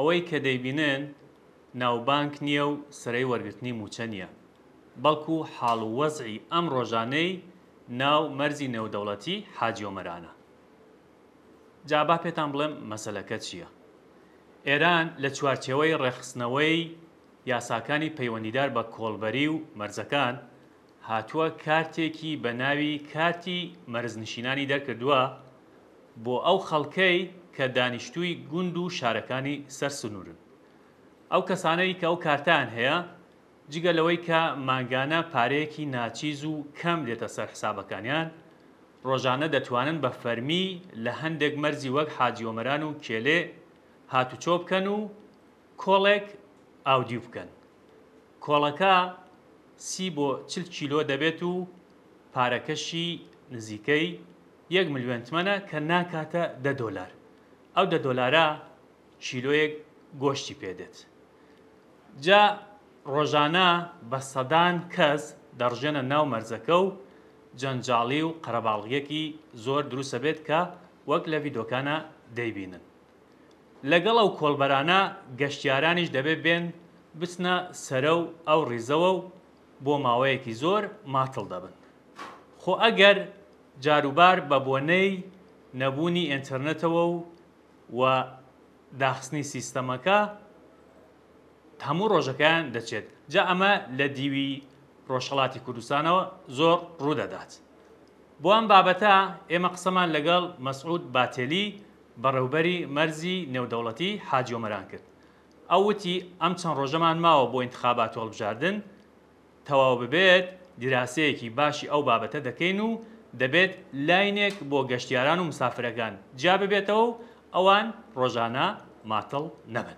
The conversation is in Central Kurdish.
ئەوەی کە دەیبینن ناوبانک نییە و سرەی وەرگرتنی موچە نییە، بەڵکو حاڵ و وەزعی ئەم ڕۆژانەی ناو مەرزی نێودەوڵەتی حاجی ئۆمەرانە. جا با پێتان بڵێم مەسەلەکە چییە؟ ئێران لە چوارچێوەی ڕێخستنەوەی یاساکانی پەیوەندیدار بە کۆڵبەری و مەرزەکان هاتووە کارتێکی بە ناوی کارتی مەرزنشینانی دەرکردووە بۆ ئەو خەڵکەی کە دانیشتووی گوند و شارەکانی سەر سنوورن. ئەو کەسانەی کە ئەو کارتان هەیە جگە لەوەی کە ماگانە پارەیەکی ناچیز و کەم دێتە سەر حسابەکانیان، ڕۆژانە دەتوانن بە فەرمی لە هەندێک مەرزی وەک حاجی ئۆمەران و کێلێ هاتوچۆ بکەن و کۆڵێک ئاودیو بکەن. کۆڵەکە 30 بۆ 40 کیلۆ دەبێت و پارەکەشی نزیکەی 1 ملیۆن تمەنە کە ناکاتە $10. ئەو $10 کیلۆیەک گۆشتی پێدێت. جا ڕۆژانە بە سەدان کەس دەڕژێنە ناو مەرزەکە و جەنجاڵی و قەرەباڵغیەکی زۆر دروستە بێت کە وەک لە ڤیدۆکانە دەیبینن. لەگەڵ ئەو کۆڵبەرانە گەشتیارانیش دەبێت بێن بچنە سەرە و ئەو ڕیزەوە و بۆ ماوەیەکی زۆر ماتڵ دەبن. خۆ ئەگەر جاروبار بە بۆنەی نەبوونی ئینتەرنێتەوە و داخستنی سیستەمەکە هەموو ڕۆژەکەیان دەچێت. جا ئەمە لە دیوی ڕۆژهەڵاتی کوردستانەوە زۆر ڕوودەدات. بۆ ئەم بابەتە ئێمە قسەمان لەگەڵ مەسعود باتێلی بەڕێوبەری مەرزی نێودەوڵەتی حاجی ئۆمەران کرد. ئەو وتی ئەم چەند ڕۆژەمان ماوە بۆ ئینتخابات هەڵبژاردن، تەواو ببێت دیراسەیەکی باشی ئەو بابەتە دەکەین و دەبێت لاینێک بۆ گەشتیاران و مسافرەکان جیا ببێتەوە و ئەوان ڕۆژانە ماتڵ نەبن.